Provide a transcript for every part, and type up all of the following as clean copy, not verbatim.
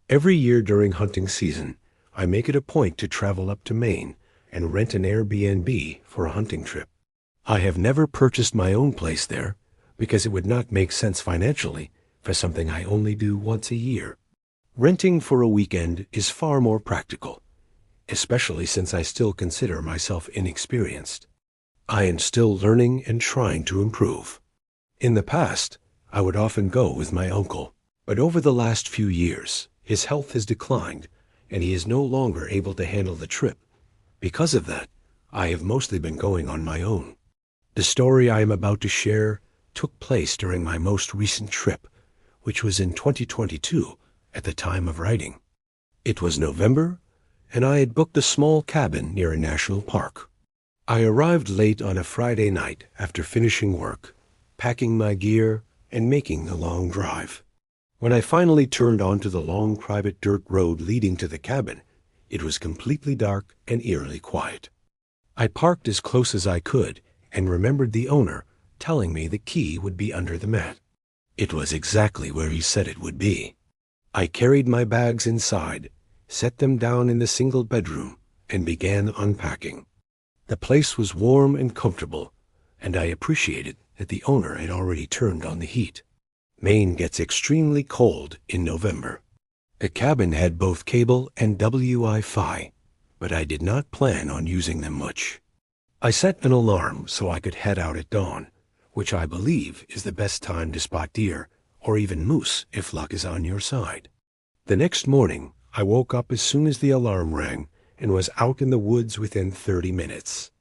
Every year during hunting season, I make it a point to travel up to Maine and rent an Airbnb for a hunting trip. I have never purchased my own place there because it would not make sense financially for something I only do once a year. Renting for a weekend is far more practical, especially since I still consider myself inexperienced. I am still learning and trying to improve. In the past, I would often go with my uncle, but over the last few years, his health has declined and he is no longer able to handle the trip. Because of that, I have mostly been going on my own. The story I am about to share took place during my most recent trip, which was in 2022 at the time of writing. It was November, and I had booked a small cabin near a national park. I arrived late on a Friday night after finishing work, packing my gear and making the long drive. When I finally turned onto the long private dirt road leading to the cabin, it was completely dark and eerily quiet. I parked as close as I could and remembered the owner telling me the key would be under the mat. It was exactly where he said it would be. I carried my bags inside, set them down in the single bedroom, and began unpacking. The place was warm and comfortable, and I appreciated that the owner had already turned on the heat. Maine gets extremely cold in November. The cabin had both cable and Wi-Fi, but I did not plan on using them much. I set an alarm so I could head out at dawn, which I believe is the best time to spot deer or even moose if luck is on your side. The next morning, I woke up as soon as the alarm rang and was out in the woods within 30 minutes.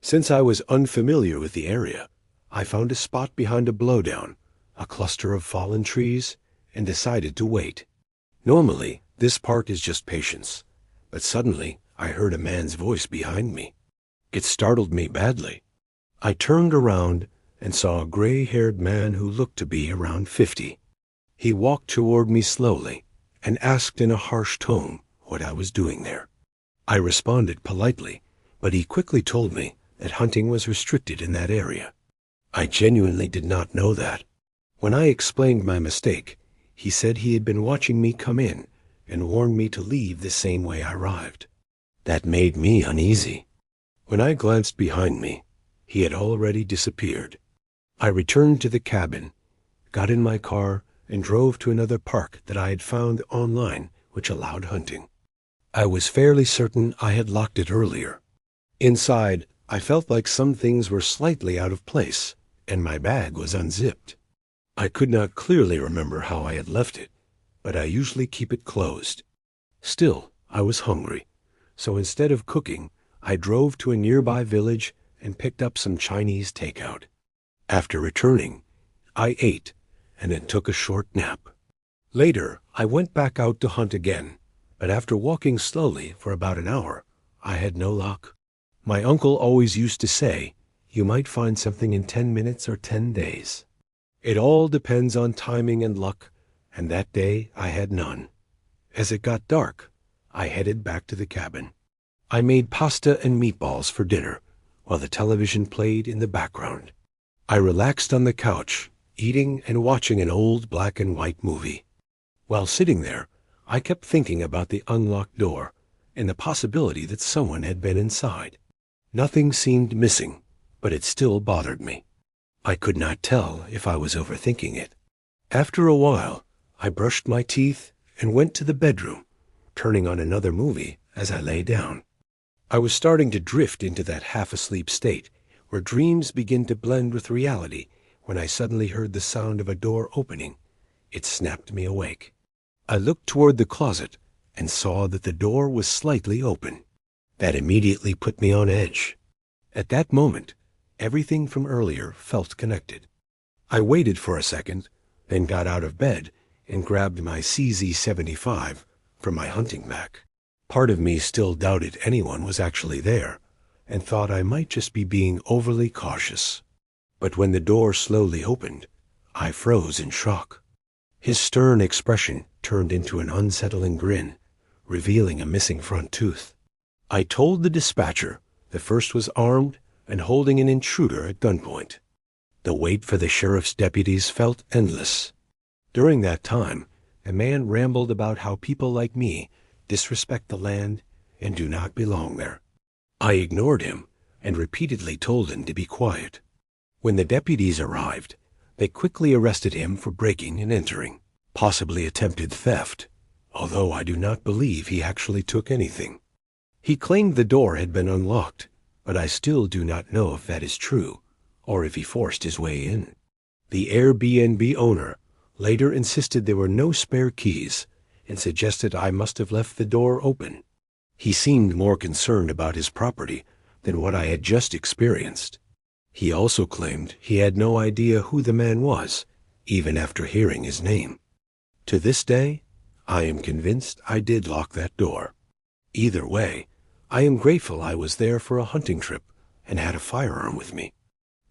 Since I was unfamiliar with the area, I found a spot behind a blowdown, a cluster of fallen trees, and decided to wait. Normally, this part is just patience, but suddenly I heard a man's voice behind me. It startled me badly. I turned around and saw a gray-haired man who looked to be around 50. He walked toward me slowly and asked in a harsh tone what I was doing there. I responded politely, but he quickly told me that hunting was restricted in that area. I genuinely did not know that. When I explained my mistake, he said he had been watching me come in and warned me to leave the same way I arrived. That made me uneasy. When I glanced behind me, he had already disappeared. I returned to the cabin, got in my car, and drove to another park that I had found online which allowed hunting. I was fairly certain I had locked it earlier. Inside, I felt like some things were slightly out of place, and my bag was unzipped. I could not clearly remember how I had left it, but I usually keep it closed. Still, I was hungry, so instead of cooking, I drove to a nearby village and picked up some Chinese takeout. After returning, I ate and then took a short nap. Later, I went back out to hunt again, but after walking slowly for about an hour, I had no luck. My uncle always used to say, "You might find something in 10 minutes or 10 days." It all depends on timing and luck, and that day I had none. As it got dark, I headed back to the cabin. I made pasta and meatballs for dinner, while the television played in the background. I relaxed on the couch, eating and watching an old black and white movie. While sitting there, I kept thinking about the unlocked door and the possibility that someone had been inside. Nothing seemed missing, but it still bothered me. I could not tell if I was overthinking it. After a while, I brushed my teeth and went to the bedroom, turning on another movie as I lay down. I was starting to drift into that half-asleep state where dreams begin to blend with reality when I suddenly heard the sound of a door opening. It snapped me awake. I looked toward the closet and saw that the door was slightly open. That immediately put me on edge. At that moment, everything from earlier felt connected. I waited for a second, then got out of bed and grabbed my CZ75 from my hunting pack. Part of me still doubted anyone was actually there and thought I might just be being overly cautious. But when the door slowly opened, I froze in shock. His stern expression turned into an unsettling grin, revealing a missing front tooth. I told the dispatcher the first was armed and holding an intruder at gunpoint. The wait for the sheriff's deputies felt endless. During that time, a man rambled about how people like me disrespect the land and do not belong there. I ignored him and repeatedly told him to be quiet. When the deputies arrived, they quickly arrested him for breaking and entering, possibly attempted theft, although I do not believe he actually took anything. He claimed the door had been unlocked, but I still do not know if that is true, or if he forced his way in. The Airbnb owner later insisted there were no spare keys and suggested I must have left the door open. He seemed more concerned about his property than what I had just experienced. He also claimed he had no idea who the man was, even after hearing his name. To this day, I am convinced I did lock that door. Either way, I am grateful I was there for a hunting trip and had a firearm with me.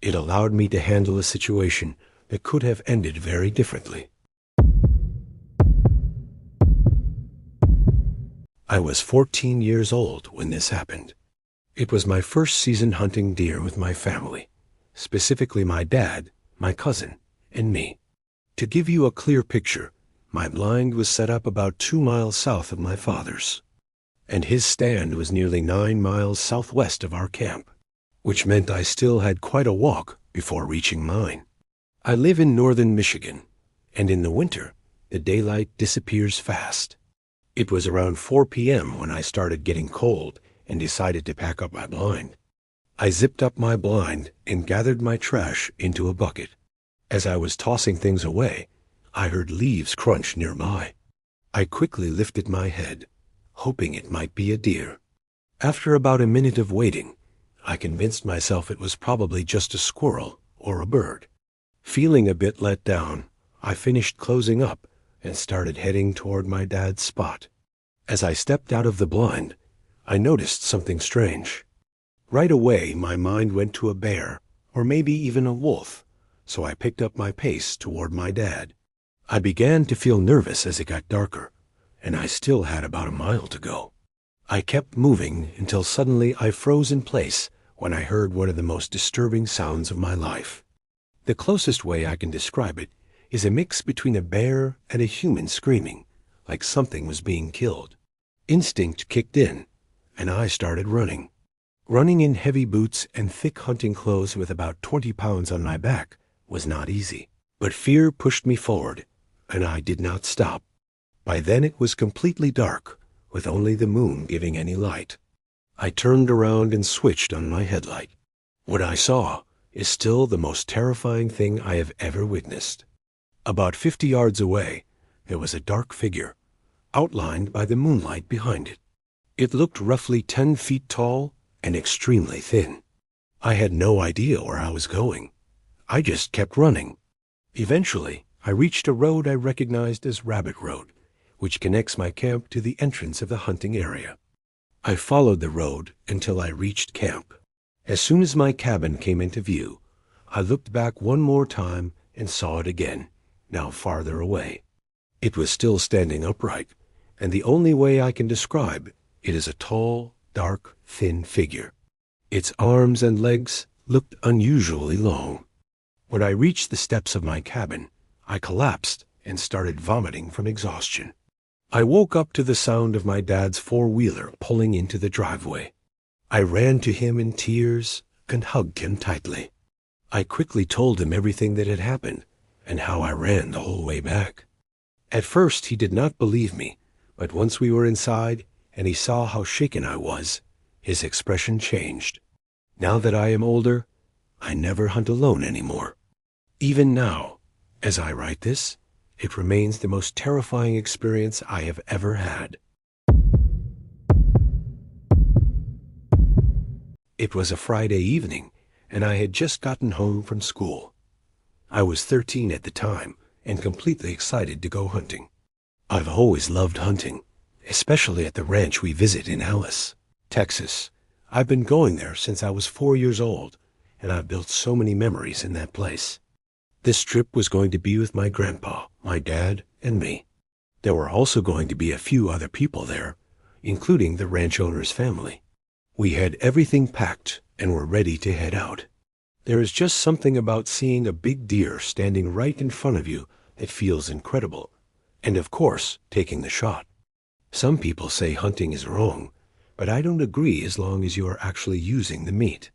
It allowed me to handle a situation that could have ended very differently. I was 14 years old when this happened. It was my first season hunting deer with my family, specifically my dad, my cousin, and me. To give you a clear picture, my blind was set up about 2 miles south of my father's, and his stand was nearly 9 miles southwest of our camp, which meant I still had quite a walk before reaching mine. I live in northern Michigan, and in the winter, the daylight disappears fast. It was around 4 p.m. when I started getting cold and decided to pack up my blind. I zipped up my blind and gathered my trash into a bucket. As I was tossing things away, I heard leaves crunch nearby. I quickly lifted my head, hoping it might be a deer. After about a minute of waiting, I convinced myself it was probably just a squirrel or a bird. Feeling a bit let down, I finished closing up and started heading toward my dad's spot. As I stepped out of the blind, I noticed something strange. Right away, my mind went to a bear, or maybe even a wolf, so I picked up my pace toward my dad. I began to feel nervous as it got darker, and I still had about a mile to go. I kept moving until suddenly I froze in place when I heard one of the most disturbing sounds of my life. The closest way I can describe it is a mix between a bear and a human screaming, like something was being killed. Instinct kicked in, and I started running. Running in heavy boots and thick hunting clothes with about 20 pounds on my back was not easy, but fear pushed me forward, and I did not stop. By then it was completely dark, with only the moon giving any light. I turned around and switched on my headlight. What I saw is still the most terrifying thing I have ever witnessed. About 50 yards away, there was a dark figure, outlined by the moonlight behind it. It looked roughly 10 feet tall and extremely thin. I had no idea where I was going. I just kept running. Eventually, I reached a road I recognized as Rabbit Road, which connects my camp to the entrance of the hunting area. I followed the road until I reached camp. As soon as my cabin came into view, I looked back one more time and saw it again, now farther away. It was still standing upright, and the only way I can describe it is a tall, dark, thin figure. Its arms and legs looked unusually long. When I reached the steps of my cabin, I collapsed and started vomiting from exhaustion. I woke up to the sound of my dad's four-wheeler pulling into the driveway. I ran to him in tears and hugged him tightly. I quickly told him everything that had happened and how I ran the whole way back. At first he did not believe me, but once we were inside and he saw how shaken I was, his expression changed. Now that I am older, I never hunt alone anymore. Even now, as I write this, it remains the most terrifying experience I have ever had. It was a Friday evening, and I had just gotten home from school. I was 13 at the time and completely excited to go hunting. I've always loved hunting, especially at the ranch we visit in Alice, Texas. I've been going there since I was 4 years old, and I've built so many memories in that place. This trip was going to be with my grandpa, my dad, and me. There were also going to be a few other people there, including the ranch owner's family. We had everything packed and were ready to head out. There is just something about seeing a big deer standing right in front of you that feels incredible, And of course, taking the shot. Some people say hunting is wrong, but I don't agree as long as you are actually using the meat.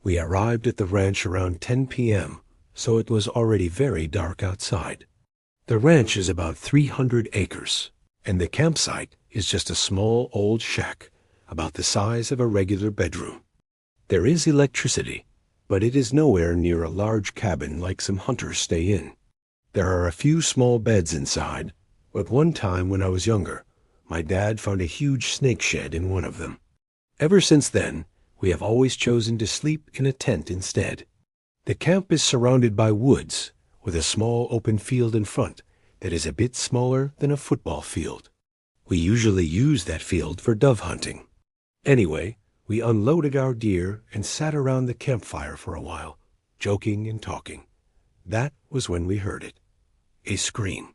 We arrived at the ranch around 10 p.m., so it was already very dark outside. The ranch is about 300 acres, and the campsite is just a small old shack about the size of a regular bedroom. There is electricity, but it is nowhere near a large cabin like some hunters stay in. There are a few small beds inside, but one time when I was younger, my dad found a huge snake shed in one of them. Ever since then, we have always chosen to sleep in a tent instead. The camp is surrounded by woods, with a small open field in front that is a bit smaller than a football field. We usually use that field for dove hunting. Anyway, we unloaded our deer and sat around the campfire for a while, joking and talking. That was when we heard it. A scream.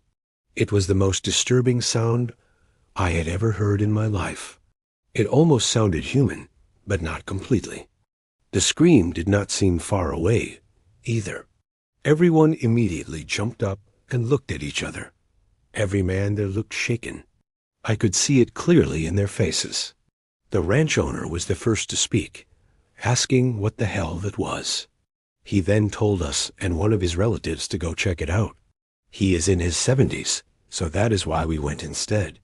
It was the most disturbing sound I had ever heard in my life. It almost sounded human, but not completely. The scream did not seem far away, either. Everyone immediately jumped up and looked at each other. Every man there looked shaken. I could see it clearly in their faces. The ranch owner was the first to speak, asking what the hell that was. He then told us and one of his relatives to go check it out. He is in his 70s, so that is why we went instead.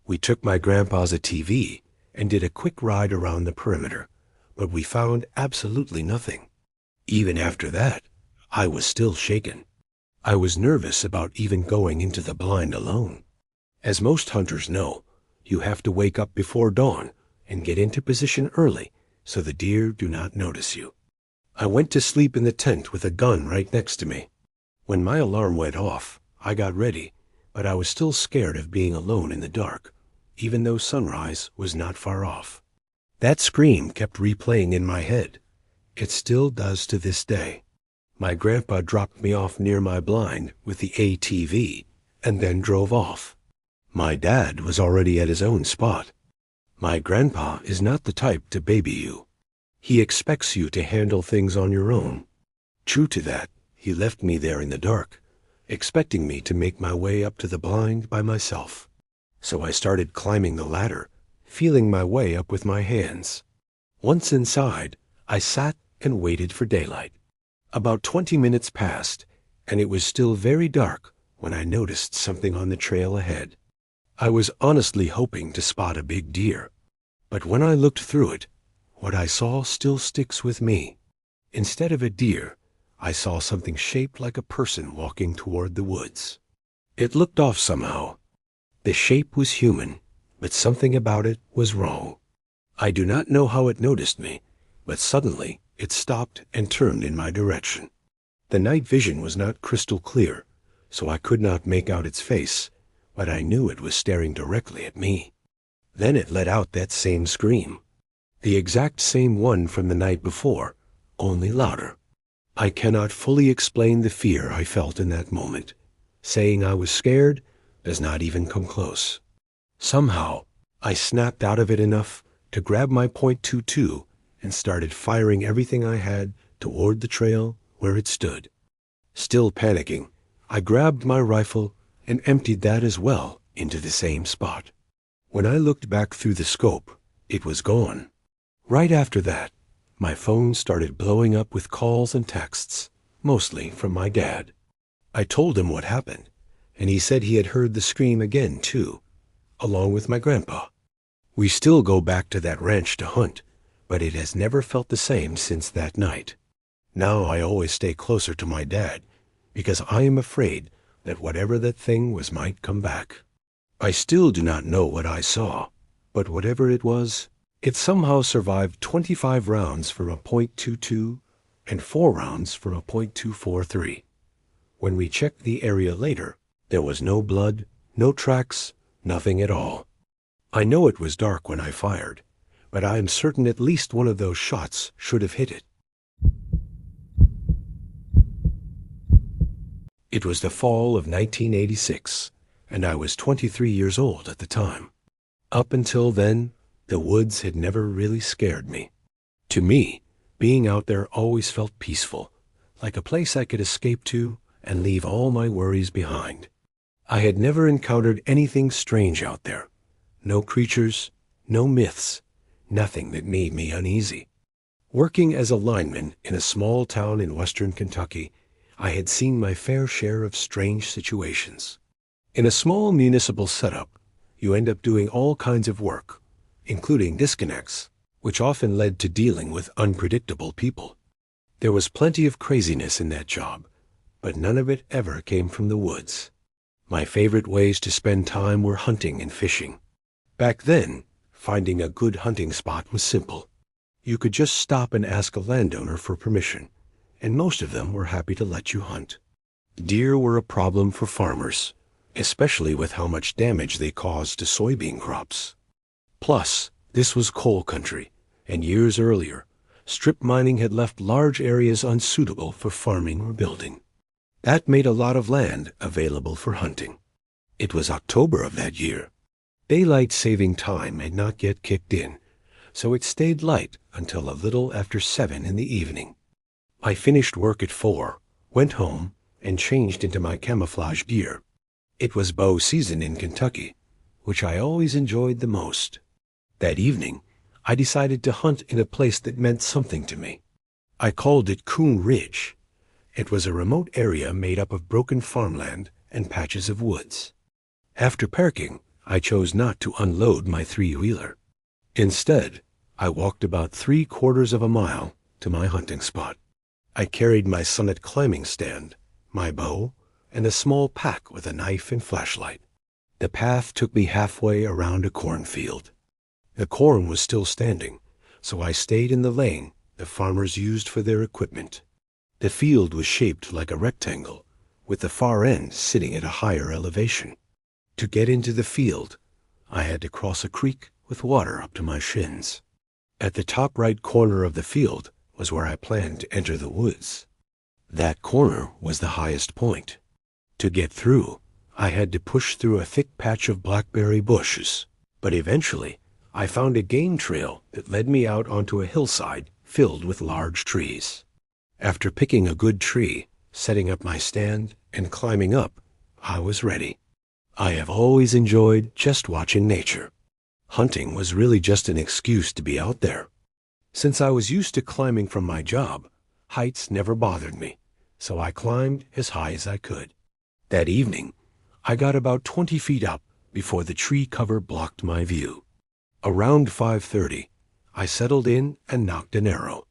We took my grandpa's ATV and did a quick ride around the perimeter, but we found absolutely nothing. Even after that, I was still shaken. I was nervous about even going into the blind alone. As most hunters know, you have to wake up before dawn and get into position early so the deer do not notice you. I went to sleep in the tent with a gun right next to me. When my alarm went off, I got ready, but I was still scared of being alone in the dark, even though sunrise was not far off. That scream kept replaying in my head. It still does to this day. My grandpa dropped me off near my blind with the ATV and then drove off. My dad was already at his own spot. My grandpa is not the type to baby you. He expects you to handle things on your own. True to that, he left me there in the dark, expecting me to make my way up to the blind by myself. So I started climbing the ladder, feeling my way up with my hands. Once inside, I sat and waited for daylight. About 20 minutes passed, and it was still very dark when I noticed something on the trail ahead. I was honestly hoping to spot a big deer, but when I looked through it, what I saw still sticks with me. Instead of a deer, I saw something shaped like a person walking toward the woods. It looked off somehow. The shape was human, but something about it was wrong. I do not know how it noticed me, but suddenly it stopped and turned in my direction. The night vision was not crystal clear, so I could not make out its face, but I knew it was staring directly at me. Then it let out that same scream, the exact same one from the night before, only louder. I cannot fully explain the fear I felt in that moment. Saying I was scared does not even come close. Somehow, I snapped out of it enough to grab my .22 and started firing everything I had toward the trail where it stood. Still panicking, I grabbed my rifle and emptied that as well into the same spot. When I looked back through the scope, it was gone. Right after that, my phone started blowing up with calls and texts, mostly from my dad. I told him what happened, and he said he had heard the scream again, too, along with my grandpa. We still go back to that ranch to hunt, but it has never felt the same since that night. Now I always stay closer to my dad, because I am afraid that whatever that thing was might come back. I still do not know what I saw, but whatever it was, it somehow survived 25 rounds from a .22 and 4 rounds from a .243. When we checked the area later, there was no blood, no tracks, nothing at all. I know it was dark when I fired, but I am certain at least one of those shots should have hit it. It was the fall of 1986, and I was 23 years old at the time. Up until then, the woods had never really scared me. To me, being out there always felt peaceful, like a place I could escape to and leave all my worries behind. I had never encountered anything strange out there. No creatures, no myths, nothing that made me uneasy. Working as a lineman in a small town in western Kentucky, I had seen my fair share of strange situations. In a small municipal setup, you end up doing all kinds of work, including disconnects, which often led to dealing with unpredictable people. There was plenty of craziness in that job, but none of it ever came from the woods. My favorite ways to spend time were hunting and fishing. Back then, finding a good hunting spot was simple. You could just stop and ask a landowner for permission, and most of them were happy to let you hunt. Deer were a problem for farmers, especially with how much damage they caused to soybean crops. Plus, this was coal country, and years earlier, strip mining had left large areas unsuitable for farming or building. That made a lot of land available for hunting. It was October of that year. Daylight saving time had not yet kicked in, so it stayed light until a little after 7 in the evening. I finished work at 4, went home, and changed into my camouflage gear. It was bow season in Kentucky, which I always enjoyed the most. That evening, I decided to hunt in a place that meant something to me. I called it Coon Ridge. It was a remote area made up of broken farmland and patches of woods. After parking, I chose not to unload my three-wheeler. Instead, I walked about 3/4 of a mile to my hunting spot. I carried my Summit climbing stand, my bow, and a small pack with a knife and flashlight. The path took me halfway around a cornfield. The corn was still standing, so I stayed in the lane the farmers used for their equipment. The field was shaped like a rectangle, with the far end sitting at a higher elevation. To get into the field, I had to cross a creek with water up to my shins. At the top right corner of the field was where I planned to enter the woods. That corner was the highest point. To get through, I had to push through a thick patch of blackberry bushes, but eventually I found a game trail that led me out onto a hillside filled with large trees. After picking a good tree, setting up my stand, and climbing up, I was ready. I have always enjoyed just watching nature. Hunting was really just an excuse to be out there. Since I was used to climbing from my job, heights never bothered me, so I climbed as high as I could. That evening, I got about 20 feet up before the tree cover blocked my view. Around 5:30, I settled in and nocked an arrow.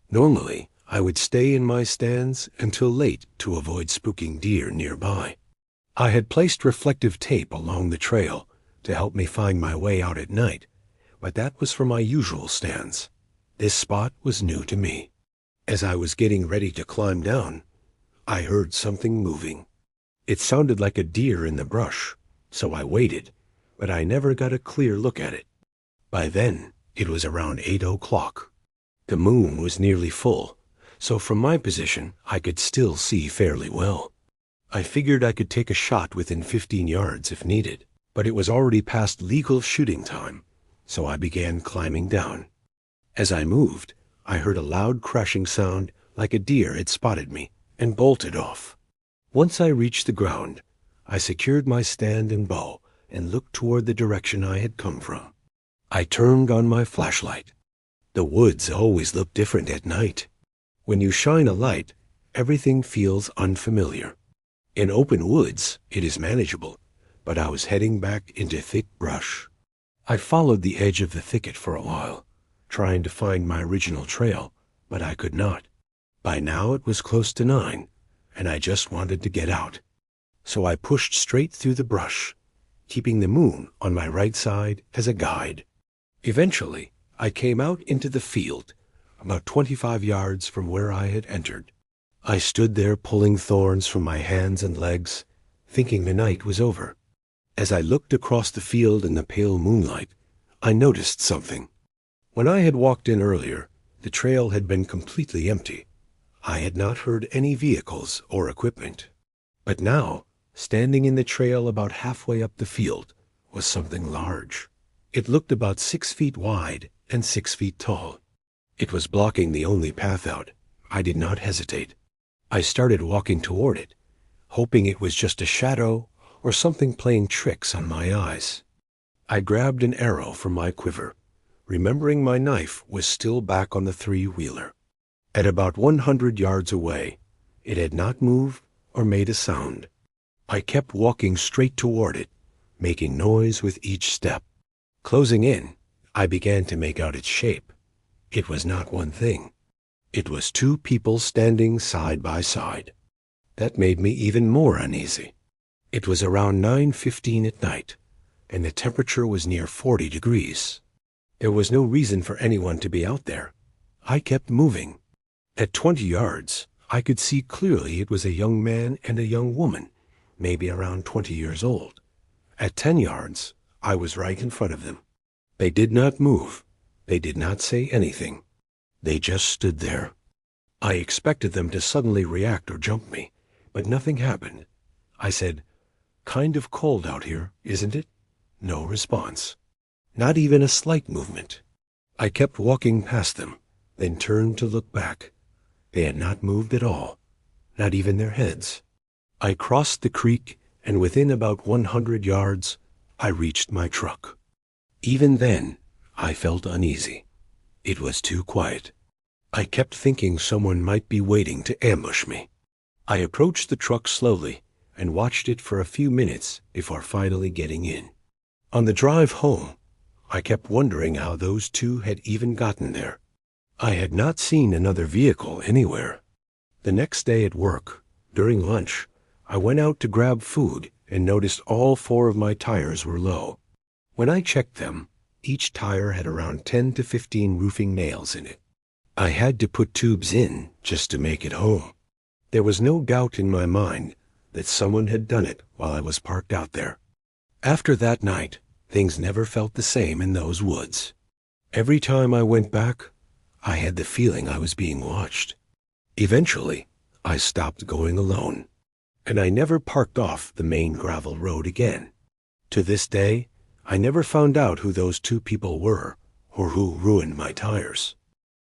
Normally, I would stay in my stands until late to avoid spooking deer nearby. I had placed reflective tape along the trail to help me find my way out at night, but that was for my usual stands. This spot was new to me. As I was getting ready to climb down, I heard something moving. It sounded like a deer in the brush, so I waited, but I never got a clear look at it. By then, it was around 8 o'clock. The moon was nearly full, so from my position, I could still see fairly well. I figured I could take a shot within 15 yards if needed, but it was already past legal shooting time, so I began climbing down. As I moved, I heard a loud crashing sound like a deer had spotted me and bolted off. Once I reached the ground, I secured my stand and bow and looked toward the direction I had come from. I turned on my flashlight. The woods always look different at night. When you shine a light, everything feels unfamiliar. In open woods, it is manageable, but I was heading back into thick brush. I followed the edge of the thicket for a while, trying to find my original trail, but I could not. By now it was close to 9, and I just wanted to get out. So I pushed straight through the brush, keeping the moon on my right side as a guide. Eventually, I came out into the field, about 25 yards from where I had entered. I stood there pulling thorns from my hands and legs, thinking the night was over. As I looked across the field in the pale moonlight, I noticed something. When I had walked in earlier, the trail had been completely empty. I had not heard any vehicles or equipment. But now, standing in the trail about halfway up the field, was something large. It looked about 6 feet wide and 6 feet tall. It was blocking the only path out. I did not hesitate. I started walking toward it, hoping it was just a shadow or something playing tricks on my eyes. I grabbed an arrow from my quiver, remembering my knife was still back on the three-wheeler. At about 100 yards away, it had not moved or made a sound. I kept walking straight toward it, making noise with each step. Closing in, I began to make out its shape. It was not one thing. It was two people standing side by side. That made me even more uneasy. It was around 9:15 at night, and the temperature was near 40 degrees. There was no reason for anyone to be out there. I kept moving. At 20 yards, I could see clearly it was a young man and a young woman, maybe around 20 years old. At 10 yards, I was right in front of them. They did not move. They did not say anything. They just stood there. I expected them to suddenly react or jump me, but nothing happened. I said, "Kind of cold out here, isn't it?" No response. Not even a slight movement. I kept walking past them, then turned to look back. They had not moved at all, not even their heads. I crossed the creek, and within about 100 yards, I reached my truck. Even then, I felt uneasy. It was too quiet. I kept thinking someone might be waiting to ambush me. I approached the truck slowly and watched it for a few minutes before finally getting in. On the drive home, I kept wondering how those two had even gotten there. I had not seen another vehicle anywhere. The next day at work, during lunch, I went out to grab food and noticed all 4 of my tires were low. When I checked them, each tire had around 10 to 15 roofing nails in it. I had to put tubes in just to make it home. There was no doubt in my mind that someone had done it while I was parked out there. After that night, things never felt the same in those woods. Every time I went back, I had the feeling I was being watched. Eventually, I stopped going alone, and I never parked off the main gravel road again. To this day, I never found out who those 2 people were or who ruined my tires.